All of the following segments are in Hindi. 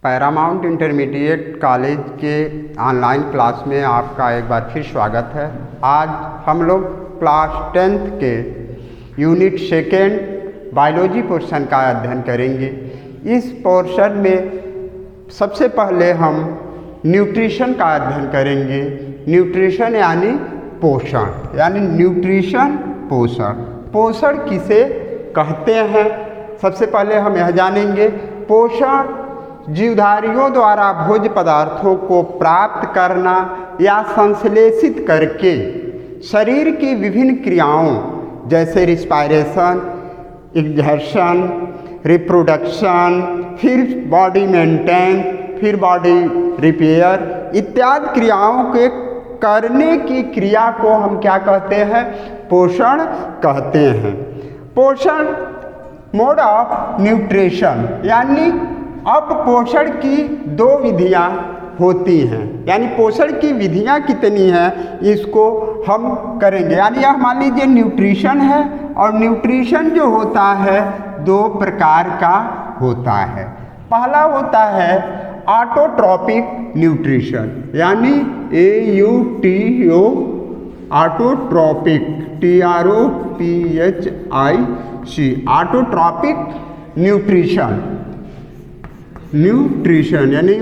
पैरामाउंट इंटरमीडिएट कॉलेज के ऑनलाइन क्लास में आपका एक बार फिर स्वागत है। आज हम लोग क्लास 10th के यूनिट सेकेंड बायोलॉजी पोर्शन का अध्ययन करेंगे। इस पोर्शन में सबसे पहले हम न्यूट्रिशन का अध्ययन करेंगे। न्यूट्रिशन यानी पोषण, यानी न्यूट्रिशन पोषण। पोषण किसे कहते हैं, सबसे पहले हम यह जानेंगे। पोषण जीवधारियों द्वारा भोज्य पदार्थों को प्राप्त करना या संश्लेषित करके शरीर की विभिन्न क्रियाओं जैसे रिस्पायरेशन, एक्सर्शन, रिप्रोडक्शन, फिर बॉडी मेंटेन, फिर बॉडी रिपेयर इत्यादि क्रियाओं के करने की क्रिया को हम क्या कहते हैं? पोषण कहते हैं। पोषण मोड ऑफ न्यूट्रिशन, यानी अब पोषण की दो विधियां होती हैं, यानी पोषण की विधियां कितनी हैं इसको हम करेंगे। यानी यह मान लीजिए न्यूट्रिशन है, और न्यूट्रिशन जो होता है दो प्रकार का होता है। पहला होता है ऑटोट्रॉपिक न्यूट्रिशन, यानी AUTO autotrophic TROPHIC autotrophic nutrition यानी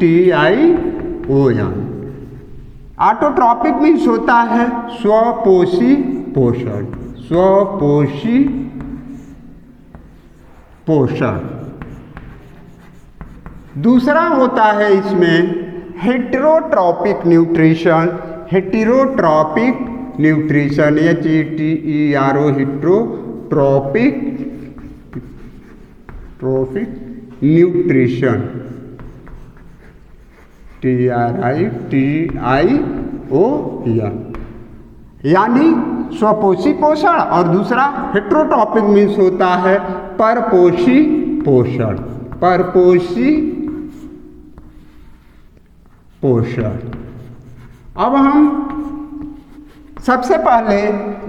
TRITION। ऑटोट्रॉपिक मीन्स होता है स्वपोषी पोषण, स्वपोषी पोषण। दूसरा होता है इसमें heterotrophic nutrition, heterotrophic nutrition HETERO heterotrophic nutrition TRITION, यानी स्वपोषी पोषण। और दूसरा हेटेरोट्रॉपिक मीन्स होता है परपोषी पोषण, परपोषी पोषण। अब हम सबसे पहले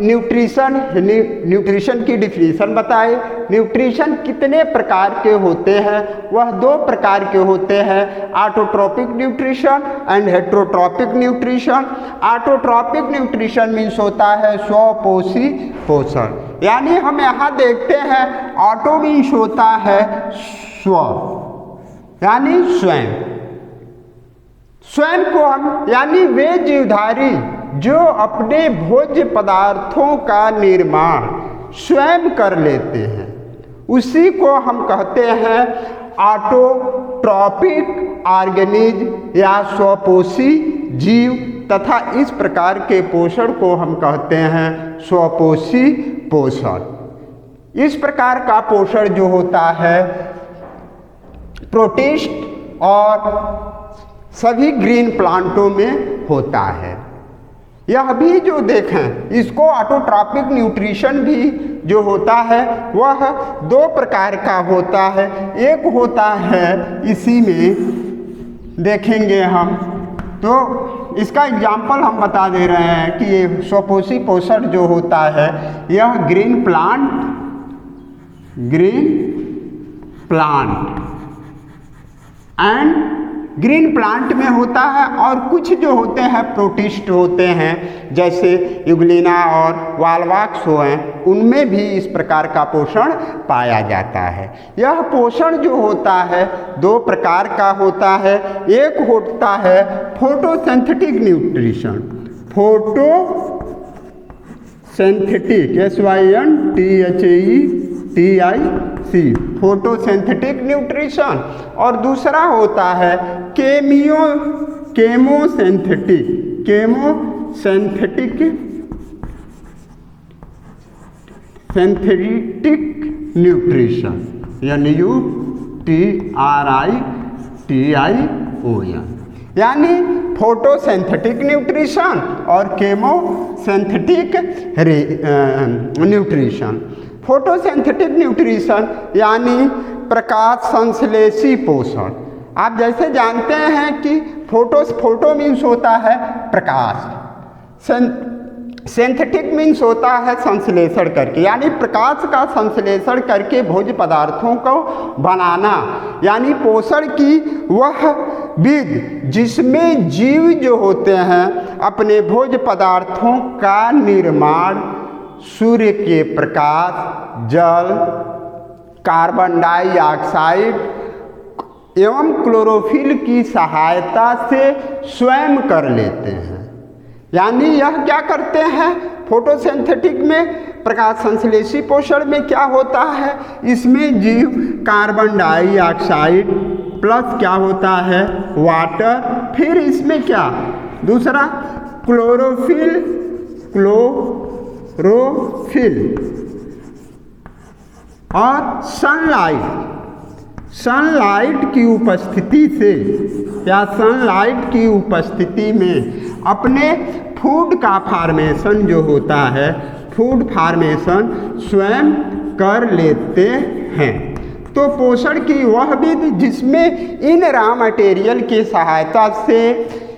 न्यूट्रिशन की डिफिनीशन बताए। न्यूट्रिशन कितने प्रकार के होते हैं? वह दो प्रकार के होते हैं, autotrophic nutrition and heterotrophic nutrition. Autotrophic nutrition means होता है स्वपोषी पोषण, यानी हम यहाँ देखते हैं ऑटो मीन्स होता है स्व, यानी स्वयं। स्वयं को हम, यानी वे जीवधारी जो अपने भोज्य पदार्थों का निर्माण स्वयं कर लेते हैं, उसी को हम कहते हैं ऑटोट्रॉपिक ऑर्गेनिज्म या स्वपोषी जीव। तथा इस प्रकार के पोषण को हम कहते हैं स्वपोषी पोषण। इस प्रकार का पोषण जो होता है प्रोटिस्ट और सभी ग्रीन प्लांटों में होता है। यह भी जो देखें, इसको ऑटोट्रॉपिक न्यूट्रिशन भी जो होता है वह दो प्रकार का होता है। एक होता है, इसी में देखेंगे हम, तो इसका एग्जाम्पल हम बता दे रहे हैं कि ये स्वपोषी पोषण जो होता है यह green plant and green plant में होता है। और कुछ जो होते हैं प्रोटिस्ट होते हैं, जैसे यूग्लिना और वालवाक्स हैं, उनमें भी इस प्रकार का पोषण पाया जाता है। यह पोषण जो होता है दो प्रकार का होता है। एक होता है photosynthetic nutrition, photosynthetic SYNTHETIC photosynthetic nutrition. और दूसरा होता है केमोसिंथेटिक न्यूट्रिशन, यानी UTRITION, यानी फोटोसिंथेटिक न्यूट्रिशन और केमोसिंथेटिक न्यूट्रिशन। फोटोसिंथेटिक न्यूट्रिशन यानी प्रकाश संश्लेषी पोषण। आप जैसे जानते हैं कि फोटो मीन्स होता है प्रकाश, सिंथेटिक मीन्स होता है संश्लेषण करके, यानी प्रकाश का संश्लेषण करके भोज्य पदार्थों को बनाना, यानी पोषण की वह विधि जिसमें जीव जो होते हैं अपने भोज्य पदार्थों का निर्माण सूर्य के प्रकाश, जल, कार्बन डाइऑक्साइड एवं क्लोरोफिल की सहायता से स्वयं कर लेते हैं। यानी यह क्या करते हैं, फोटोसिंथेटिक में प्रकाश संश्लेषी पोषण में क्या होता है, इसमें जीव कार्बन डाइऑक्साइड प्लस क्या होता है वाटर, फिर इसमें क्या दूसरा क्लोरोफिल और सनलाइट की उपस्थिति से या सनलाइट की उपस्थिति में अपने फूड का फार्मेशन जो होता है, फूड फार्मेशन स्वयं कर लेते हैं। तो पोषण की वह विधि जिसमें इन रॉ मटेरियल की सहायता से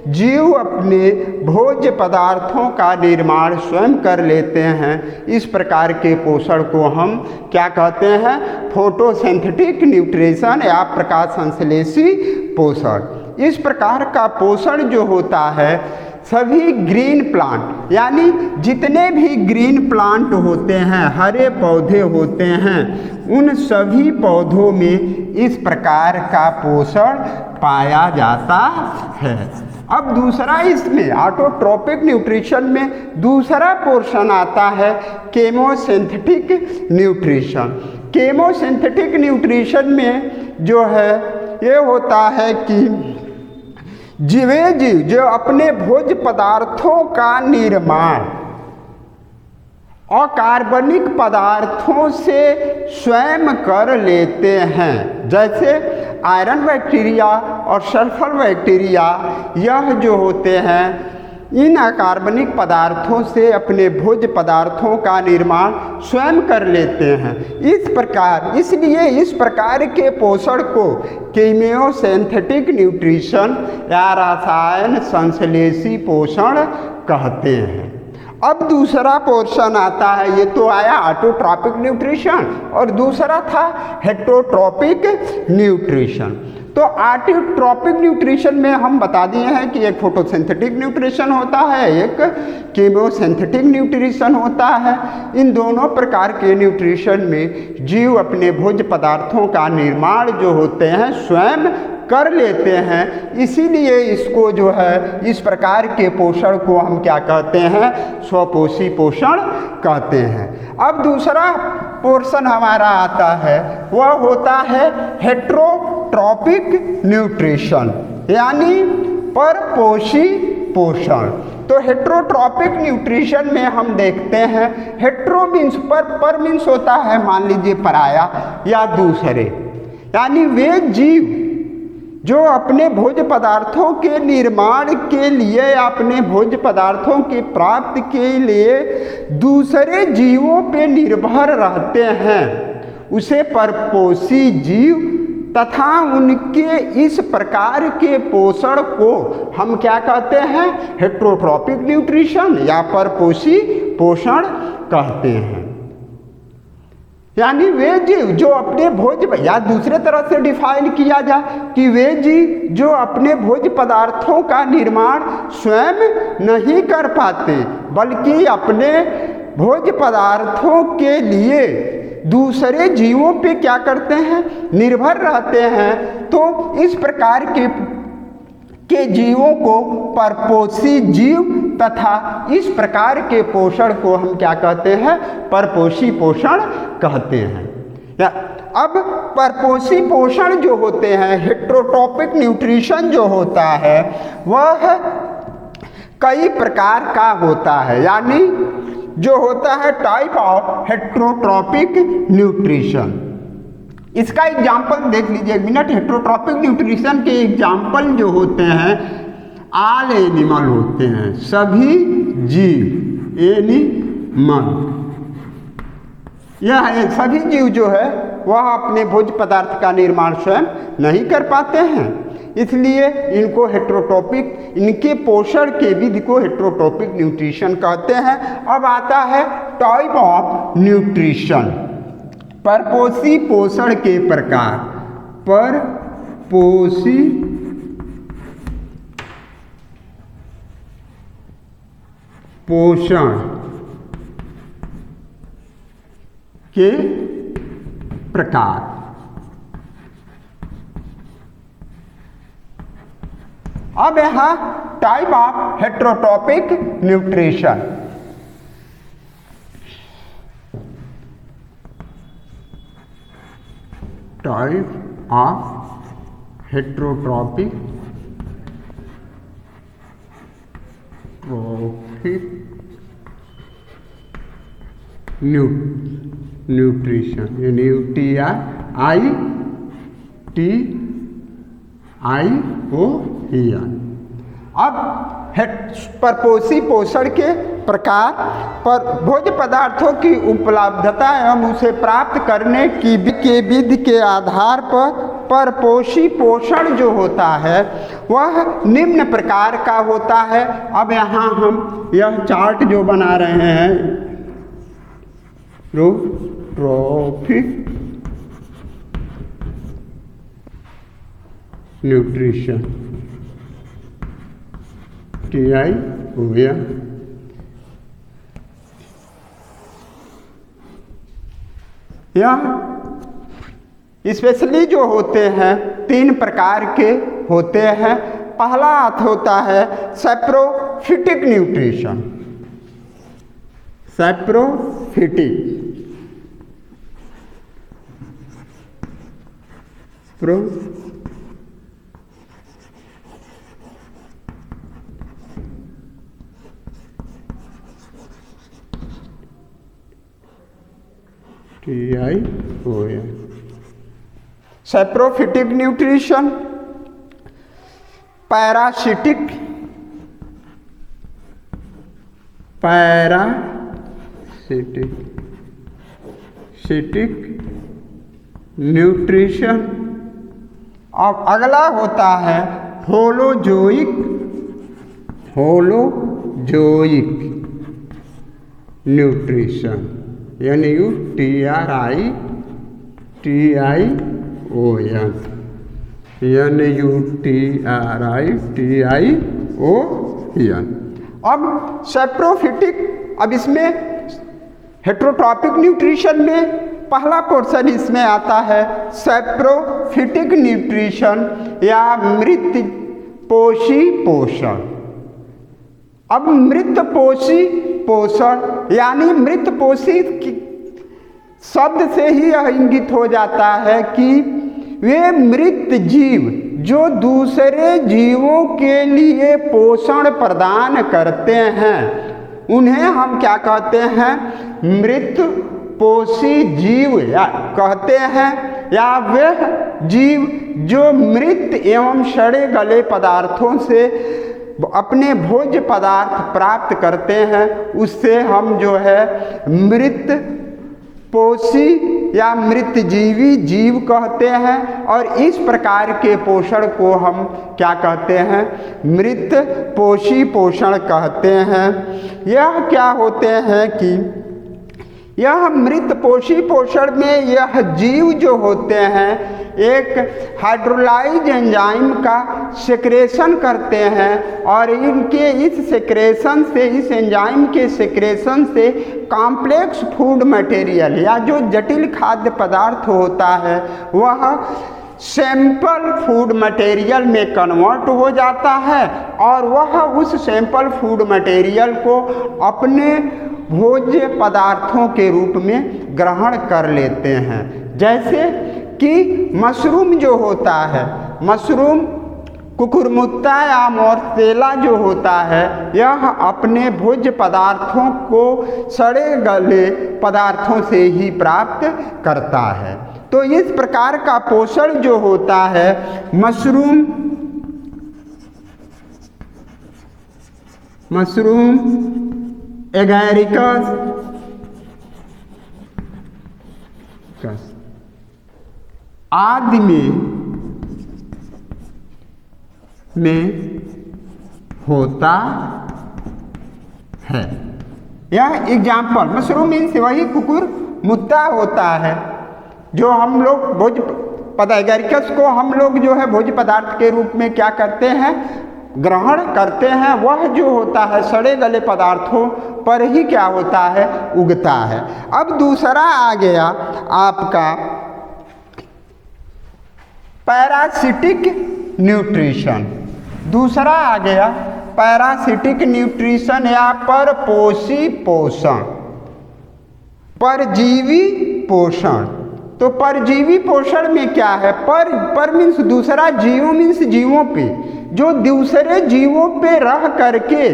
जीव अपने भोज्य पदार्थों का निर्माण स्वयं कर लेते हैं, इस प्रकार के पोषण को हम क्या कहते हैं, फोटोसिंथेटिक न्यूट्रिशन या प्रकाश संश्लेषी पोषण। इस प्रकार का पोषण जो होता है सभी ग्रीन प्लांट, यानी जितने भी ग्रीन प्लांट होते हैं, हरे पौधे होते हैं, उन सभी पौधों में इस प्रकार का पोषण पाया जाता है। अब दूसरा इसमें ऑटोट्रोपिक न्यूट्रिशन में दूसरा पोर्शन आता है केमोसिंथेटिक न्यूट्रिशन। केमोसिंथेटिक न्यूट्रिशन में जो है ये होता है कि जीवे जीव जो अपने भोज्य पदार्थों का निर्माण अकार्बनिक पदार्थों से स्वयं कर लेते हैं, जैसे आयरन बैक्टीरिया और सल्फर बैक्टीरिया, यह जो होते हैं इन अकार्बनिक पदार्थों से अपने भोज्य पदार्थों का निर्माण स्वयं कर लेते हैं। इस प्रकार इसलिए इस प्रकार के पोषण को केमियोसिंथेटिक न्यूट्रिशन या रसायन संश्लेषी पोषण कहते हैं। अब दूसरा पोर्शन आता है, ये तो आया ऑटोट्रॉपिक न्यूट्रिशन और दूसरा था हेटेरोट्रॉपिक न्यूट्रिशन। तो ऑटोट्रॉपिक न्यूट्रिशन में हम बता दिए हैं कि एक फोटोसिंथेटिक न्यूट्रिशन होता है, एक केमियोसिंथेटिक न्यूट्रिशन होता है। इन दोनों प्रकार के न्यूट्रिशन में जीव अपने भोज्य पदार्थों का निर्माण जो होते हैं स्वयं कर लेते हैं, इसीलिए इसको जो है इस प्रकार के पोषण को हम क्या कहते हैं, स्वपोषी पोषण कहते हैं। अब दूसरा पोर्शन हमारा आता है वह होता है हेटेरोट्रॉपिक न्यूट्रिशन, यानी परपोषी पोषण। तो हेटेरोट्रॉपिक न्यूट्रिशन में हम देखते हैं हेटेरो मीन्स पर मीन्स होता है मान लीजिए पराया या दूसरे, यानी वे जीव जो अपने भोज्य पदार्थों के निर्माण के लिए या अपने भोज्य पदार्थों की प्राप्ति के लिए दूसरे जीवों पे निर्भर रहते हैं, उसे परपोषी जीव तथा उनके इस प्रकार के पोषण को हम क्या कहते हैं, हेटेरोट्रॉपिक न्यूट्रिशन या परपोषी पोषण कहते हैं। यानी वे जीव जो अपने भोज्य या दूसरे तरह से डिफाइन किया जाए कि वे जीव जो अपने भोज्य पदार्थों का निर्माण स्वयं नहीं कर पाते बल्कि अपने भोज्य पदार्थों के लिए दूसरे जीवों पे क्या करते हैं, निर्भर रहते हैं। तो इस प्रकार के जीवों को परपोषी जीव तथा इस प्रकार के पोषण को हम क्या कहते हैं, परपोषी पोषण कहते हैं। अब परपोषी पोषण जो होते हैं, हेटेरोट्रॉपिक न्यूट्रिशन जो होता है वह कई प्रकार का होता है, यानी जो होता है टाइप ऑफ हेटेरोट्रॉपिक न्यूट्रिशन। इसका एग्जाम्पल देख लीजिए एक मिनट। हेटेरोट्रॉपिक न्यूट्रिशन के एग्जाम्पल जो होते हैं ऑल एनिमल होते हैं, सभी जीव, एनिमल। यह सभी जीव जो है वह अपने भोज्य पदार्थ का निर्माण स्वयं नहीं कर पाते हैं, इसलिए इनको हेटेरोट्रॉपिक, इनके पोषण के विधि को हेटेरोट्रॉपिक न्यूट्रिशन कहते हैं। अब आता है टाइप ऑफ न्यूट्रिशन, परपोषी पोषण के प्रकार। परपोषी पोषण के प्रकार। अब यहां type of heterotrophic nutrition. Type of heterotrophic nutrition, NUTRITION। अब परपोषी पोषण के प्रकार पर भोज्य पदार्थों की उपलब्धता एवं उसे प्राप्त करने की विधि के आधार पर परपोषी पोषण जो होता है वह निम्न प्रकार का होता है। अब यहाँ हम यह चार्ट जो बना रहे हैं, ट्रॉफिक न्यूट्रिशन, TI हो गया। यह स्पेशली जो होते हैं 3 प्रकार के होते हैं। पहला अर्थ होता है सैप्रोफिटिक न्यूट्रिशन, सैप्रोफिटिक TI हो गया। Saprophytic nutrition, parasitic nutrition. अब अगला होता है होलोजोइक न्यूट्रिशन, NUTRITION। अब सैप्रोफिटिक, अब इसमें हेटेरोट्रॉपिक न्यूट्रिशन में पहला पोर्शन इसमें आता है सैप्रोफिटिक न्यूट्रिशन या मृतपोषी पोषण। अब मृतपोषी पोषण यानी मृतपोषी शब्द से ही यह इंगित हो जाता है कि वे मृत जीव जो दूसरे जीवों के लिए पोषण प्रदान करते हैं उन्हें हम क्या कहते हैं, मृतपोषी जीव या कहते हैं, या वह जीव जो मृत एवं सड़े गले पदार्थों से अपने भोज्य पदार्थ प्राप्त करते हैं उससे हम जो है मृत पोषी या मृतजीवी जीव कहते हैं। और इस प्रकार के पोषण को हम क्या कहते हैं, मृतपोषी पोषण कहते हैं। यह क्या होते हैं कि यह मृतपोषी पोषण में यह जीव जो होते हैं एक हाइड्रोलाइज एंजाइम का सेक्रेशन करते हैं और इनके इस सेक्रेशन से, इस एंजाइम के सेक्रेशन से कॉम्प्लेक्स फूड मटेरियल या जो जटिल खाद्य पदार्थ होता है वह सैंपल फूड मटेरियल में कन्वर्ट हो जाता है और वह उस सैंपल फूड मटेरियल को अपने भोज्य पदार्थों के रूप में ग्रहण कर लेते हैं। जैसे कि मशरूम जो होता है, मशरूम कुकुरमुत्ता या मोर्सेला जो होता है यह अपने भोज्य पदार्थों को सड़े गले पदार्थों से ही प्राप्त करता है। तो इस प्रकार का पोषण जो होता है मशरूम एगैरिकस आदि में में होता है। यह एग्जाम्पल, मशरूम मीन्स वही कुकुर मुत्ता होता है जो हम लोग भोज पदार्थ को हम लोग जो है भोज्य पदार्थ के रूप में क्या करते हैं, ग्रहण करते हैं। वह जो होता है सड़े गले पदार्थों पर ही क्या होता है, उगता है। अब दूसरा आ गया आपका पैरासिटिक न्यूट्रिशन। दूसरा आ गया पैरासिटिक न्यूट्रिशन या परपोषी पोषण, परजीवी पोषण। तो परजीवी पोषण में क्या है, पर मीन्स दूसरा, जीवो मीन्स जीवों पे, जो दूसरे जीवों पे रह करके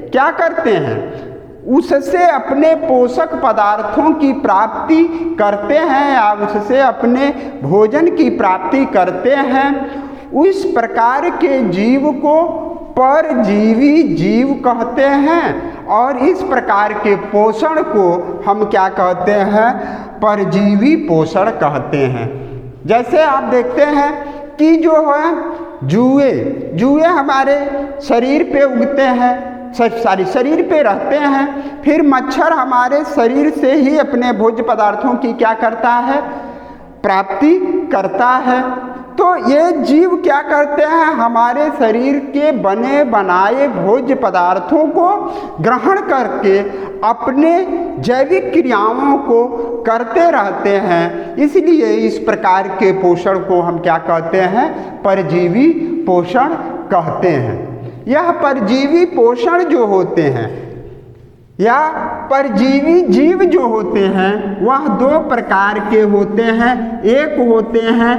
क्या करते हैं, उससे अपने पोषक पदार्थों की प्राप्ति करते हैं या उससे अपने भोजन की प्राप्ति करते हैं। उस प्रकार के जीव को परजीवी जीव कहते हैं और इस प्रकार के पोषण को हम क्या कहते हैं, परजीवी पोषण कहते हैं। जैसे आप देखते हैं कि जो है जुए हमारे शरीर पे उगते हैं, सारी शरीर पे रहते हैं। फिर मच्छर हमारे शरीर से ही अपने भोज्य पदार्थों की क्या करता है, प्राप्ति करता है। तो ये जीव क्या करते हैं, हमारे शरीर के बने बनाए भोज्य पदार्थों को ग्रहण करके अपने जैविक क्रियाओं को करते रहते हैं। इसलिए इस प्रकार के पोषण को हम क्या कहते हैं, परजीवी पोषण कहते हैं। यह परजीवी पोषण जो होते हैं या परजीवी जीव जो होते हैं वह दो प्रकार के होते हैं। एक होते हैं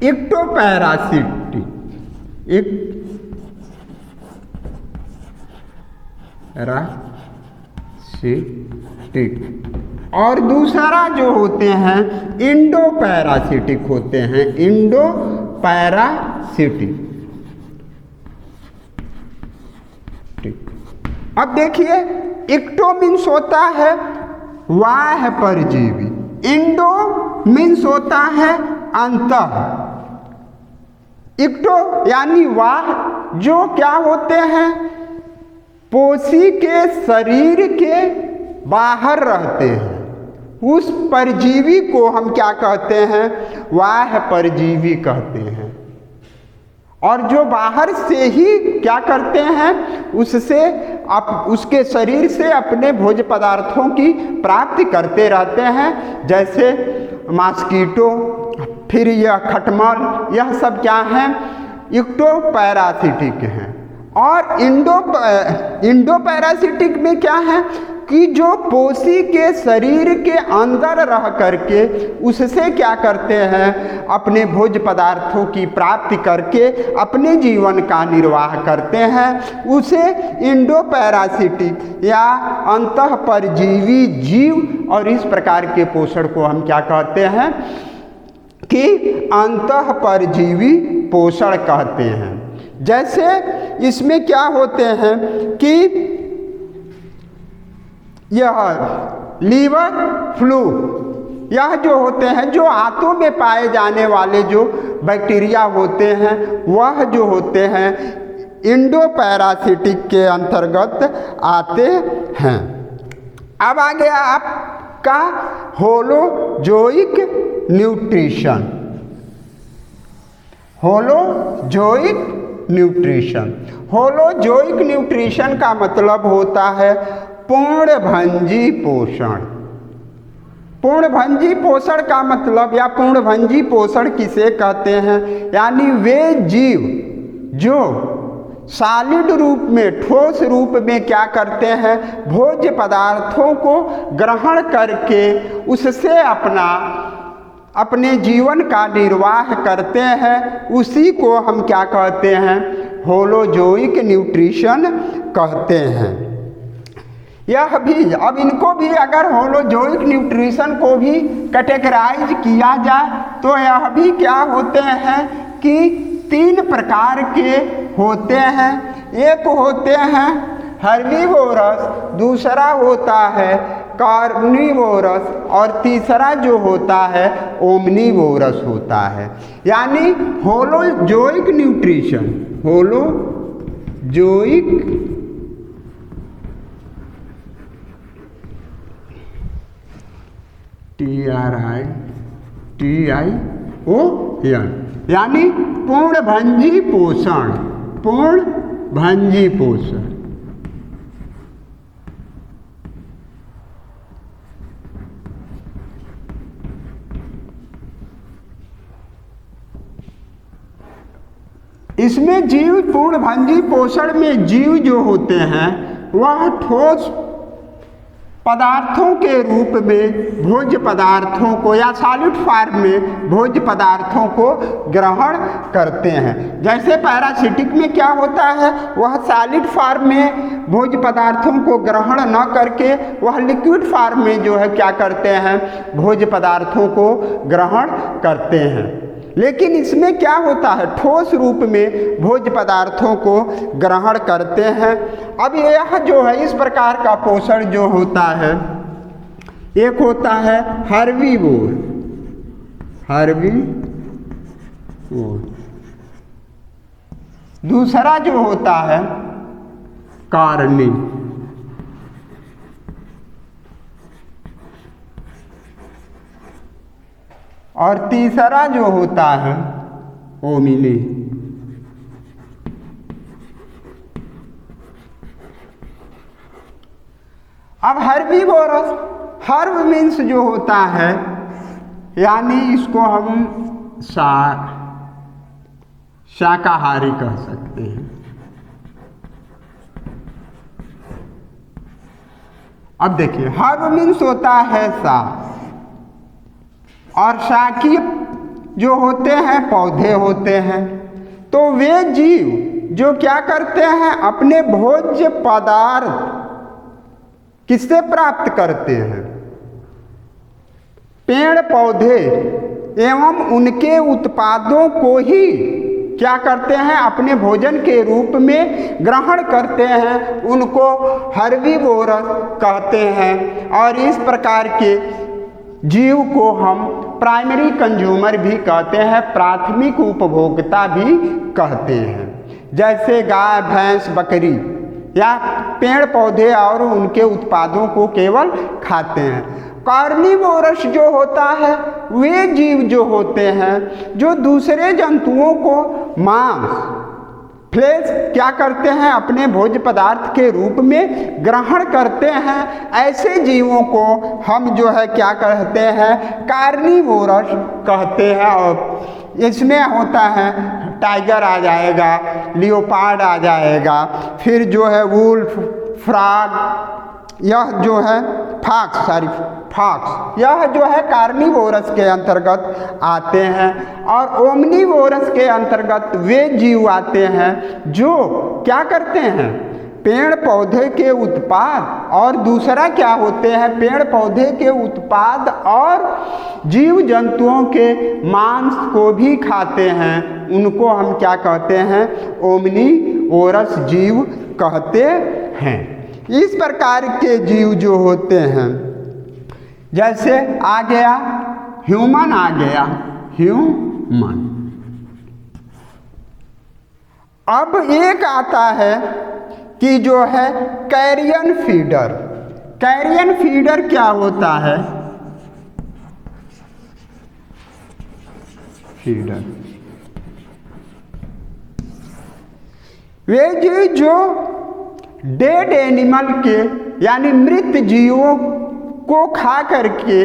इक्टोपैरासिटिक, और दूसरा जो होते हैं इंडोपैरासिटिक होते हैं, इंडोपैरासिटिक। अब देखिए, इक्टो मीन्स होता है बाह्य परजीवी, इंडो मीन्स होता है अंतः। इक्टो यानी वाह, जो क्या होते हैं, पोषी के शरीर के बाहर रहते हैं। उस परजीवी को हम क्या कहते हैं, बाह्य परजीवी कहते हैं। और जो बाहर से ही क्या करते हैं, उससे उसके शरीर से अपने भोज्य पदार्थों की प्राप्ति करते रहते हैं। जैसे मॉस्किटो, फिर यह खटमल, यह सब क्या हैं, इक्टोपैरासिटिक हैं। और इंडोपैरासिटिक में क्या है कि जो पोषी के शरीर के अंदर रह करके उससे क्या करते हैं, अपने भोज्य पदार्थों की प्राप्ति करके अपने जीवन का निर्वाह करते हैं। उसे इंडोपैरासिटिक या अंतः परजीवी जीव, और इस प्रकार के पोषण को हम क्या कहते हैं कि अंतः परजीवी पोषण कहते हैं। जैसे इसमें क्या होते हैं कि यह लीवर फ्लू, यह जो होते हैं, जो आंतों में पाए जाने वाले जो बैक्टीरिया होते हैं, वह जो होते हैं इंडोपैरासिटिक के अंतर्गत आते हैं। अब आ गया आपका होलोजोइक न्यूट्रिशन। होलोजोइक न्यूट्रिशन का मतलब होता है पूर्णभंजी पोषण। पूर्णभंजी पोषण का मतलब या पूर्णभंजी पोषण किसे कहते हैं, यानी वे जीव जो सॉलिड रूप में, ठोस रूप में क्या करते हैं, भोज्य पदार्थों को ग्रहण करके उससे अपने जीवन का निर्वाह करते हैं। उसी को हम क्या कहते हैं, होलोजोइक न्यूट्रिशन कहते हैं। यह भी, अब इनको भी अगर होलोजोइक न्यूट्रिशन को भी कैटेगराइज किया जाए तो यह भी क्या होते हैं कि 3 प्रकार के होते हैं। एक होते हैं हर्बीवोरस, दूसरा होता है कार्निवोरस और तीसरा जो होता है ओमनीवोरस होता है। यानी होलोजोइक न्यूट्रिशन, होलोजोइक TRITION यानी पूर्णभंजी पोषण, पूर्णभंजी पोषण। इसमें जीव पूर्णभंजी पोषण में जीव जो होते हैं वह ठोस पदार्थों के रूप में भोज्य पदार्थों को या सॉलिड फॉर्म में भोज्य पदार्थों को ग्रहण करते हैं। जैसे पैरासिटिक में क्या होता है, वह सॉलिड फॉर्म में भोज्य पदार्थों को ग्रहण न करके वह लिक्विड फॉर्म में जो है क्या करते हैं, भोज्य पदार्थों को ग्रहण करते हैं। लेकिन इसमें क्या होता है, ठोस रूप में भोज्य पदार्थों को ग्रहण करते हैं। अब यह जो है इस प्रकार का पोषण जो होता है, एक होता है हर्बीवोर, दूसरा जो होता है कार्नी, और तीसरा जो होता है ओमिनी। अब हर्बीवोरस, हर्ब मीन्स जो होता है यानी इसको हम शाकाहारी कह सकते हैं। अब देखिए हर्ब मीन्स होता है साग, और शाकीय जो होते हैं पौधे होते हैं। तो वे जीव जो क्या करते हैं, अपने भोज्य पदार्थ किससे प्राप्त करते हैं, पेड़ पौधे एवं उनके उत्पादों को ही क्या करते हैं, अपने भोजन के रूप में ग्रहण करते हैं। उनको हर्बीवोरस कहते हैं। और इस प्रकार के जीव को हम प्राइमरी कंज्यूमर भी कहते हैं, प्राथमिक उपभोक्ता भी कहते हैं। जैसे गाय, भैंस, बकरी या पेड़ पौधे और उनके उत्पादों को केवल खाते हैं। कार्निवोरस जो होता है वे जीव जो होते हैं जो दूसरे जंतुओं को मांस, फ्लेश क्या करते हैं, अपने भोज्य पदार्थ के रूप में ग्रहण करते हैं। ऐसे जीवों को हम जो है क्या कहते हैं, कार्निवोरस कहते हैं। और इसमें होता है टाइगर आ जाएगा, लियोपार्ड आ जाएगा, फिर जो है वुल्फ, फ्रॉग, यह जो है फॉक्स, यह जो है कार्निवोरस के अंतर्गत आते हैं। और ओमनीवोरस के अंतर्गत वे जीव आते हैं जो क्या करते हैं, पेड़ पौधे के उत्पाद, और दूसरा क्या होते हैं, पेड़ पौधे के उत्पाद और जीव जंतुओं के मांस को भी खाते हैं। उनको हम क्या कहते हैं, ओमनीवोरस जीव कहते हैं। इस प्रकार के जीव जो होते हैं, जैसे आ गया ह्यूमन, आ गया ह्यूमन। अब एक आता है कि जो है कैरियन फीडर। कैरियन फीडर क्या होता है, फीडर वे जीव जो डेड एनिमल के यानी मृत जीवों को खा करके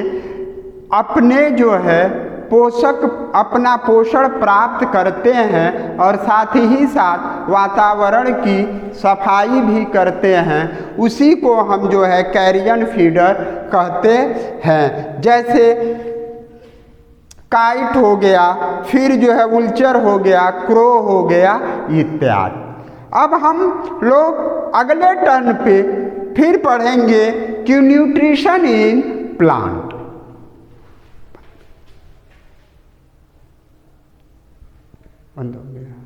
अपने जो है अपना पोषण प्राप्त करते हैं, और साथ ही साथ वातावरण की सफाई भी करते हैं। उसी को हम जो है कैरियन फीडर कहते हैं। जैसे काइट हो गया, फिर जो है वुल्चर हो गया, क्रो हो गया इत्यादि। अब हम लोग अगले टर्न पे फिर पढ़ेंगे कि न्यूट्रिशन इन प्लांट। बंद हो गया।